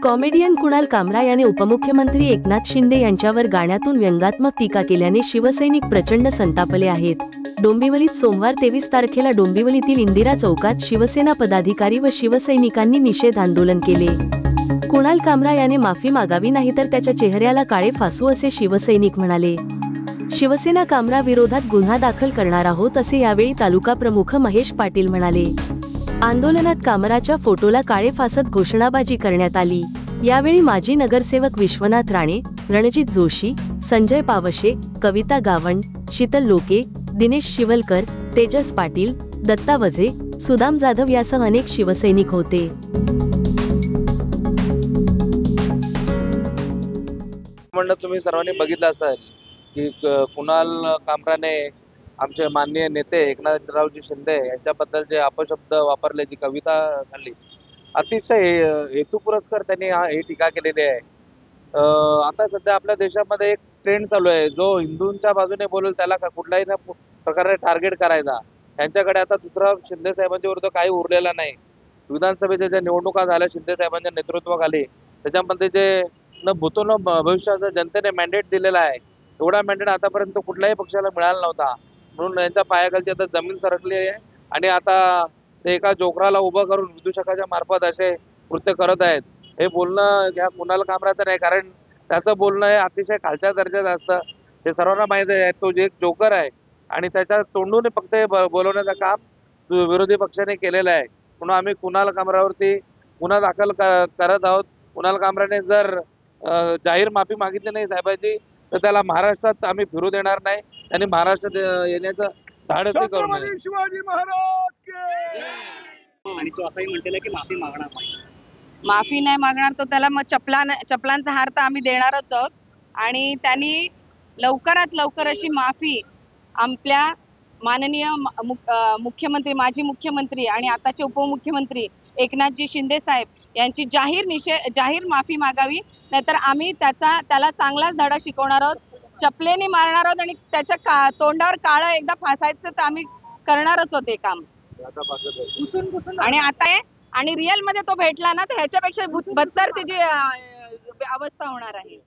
Comedian Kunal कामरा याने उपमुख्यमंत्री एकनाथ शिंदे यांच्यावर गाण्यातून व्यंगात्मक टीका केल्याने शिवसैनिक प्रचंड संतापले आहेत। डोंबिवलीत सोमवार 23 तारखेला डोंबिवलीतील इंदिरा चौकात शिवसेना पदाधिकारी व शिवसैनिकांनी निषेध आंदोलन केले। कुणाल कामरा याने माफी मागावी नाहीतर त्याच्या चेहऱ्याला काळे फासू असे शिवसैनिक म्हणाले। शिवसेना कामरा विरोधात गुन्हा दाखल करणार आहोत असे यावेळी तालुका प्रमुख महेश पाटील म्हणाले। आंदोलनात कामराच्या फोटोला काळे फासत घोषणाबाजी करण्यात आली। यावेळी माजी नगरसेवक विश्वनाथ राणे, रणजित जोशी, संजय पावशे, कविता गावंड, शीतल लोके, दिनेश शिवलकर, तेजस पाटील, दत्ता वझे, सुदाम जाधव यासह अनेक शिवसैनिक होते। तुम्ही सर्वांनी बघितलं असेल की कुणाल कामराने आमचे माननीय नेते एकनाथरावजी शिंदे यांच्याबद्दल जे अपशब्द वापरले, जी कविता काढली, अतिशय हेतुपुरस्सर त्यांनी ही टीका केलेली आहे। आता सध्या आपल्या देशामध्ये एक ट्रेंड चालू आहे, जो हिंदूंच्या बाजूने बोलेल त्याला कुठल्याही प्रकारे टार्गेट करायचा। त्यांच्याकडे आता दुसरा शिंदे साहेबांच्या विरुद्ध काही उरलेला नाही। विधानसभेच्या ज्या निवडणुका झाल्या शिंदे साहेबांच्या नेतृत्वाखाली, त्याच्यामध्ये जे न भूतो न भविष्याचा जनतेने मॅन्डेट दिलेला आहे, एवढा मॅन्डेट आतापर्यंत कुठल्याही पक्षाला मिळाला नव्हता। म्हणून यांच्या पायाखालची आता जमीन सरकली आहे आणि आता ते एका जोकराला उभं करून विदूषकाच्या मार्फत असे कृत्य करत आहेत। हे बोलणं ह्या कुणाल कामराचं नाही, कारण त्याचं बोलणं हे अतिशय खालच्या दर्जाचं असतं। हे सर्वांना माहिती आहे, तो जे एक जोकर आहे आणि त्याच्या तोंडून फक्त बोलवण्याचं काम विरोधी पक्षाने केलेलं आहे। म्हणून आम्ही कुणाल कामरावरती गुन्हा दाखल करत आहोत। कुणाल कामराने जर जाहीर माफी मागितली नाही साहेबांची, तर त्याला महाराष्ट्रात आम्ही फिरू देणार नाही। त्यांनी महाराष्ट्रात येण्याचं धाडस करू नये। शिवाजी महाराज के आणि तो असंही म्हणतेला की माफी मागणार नाही। माफी नाही मागणार तो त्याला मग चपलांचा हार तर आम्ही देणारच आहोत आणि त्यांनी लवकरात लवकर अशी माफी आपल्या माननीय मुख्यमंत्री, माजी मुख्यमंत्री आणि आताचे उपमुख्यमंत्री एकनाथजी शिंदे साहेब यांची जाहीर माफी मागावी, नाहीतर आम्ही त्याला चांगलाच धडा शिकवणार आहोत, चपलेने मारणार आहोत आणि त्याच्या तोंडावर काळं एकदा फासायचं तर आम्ही करणारच होते काम। आणि आता आणि रिअल मध्ये तो भेटला ना तर ह्याच्यापेक्षा बदतर त्याची अवस्था होणार आहे।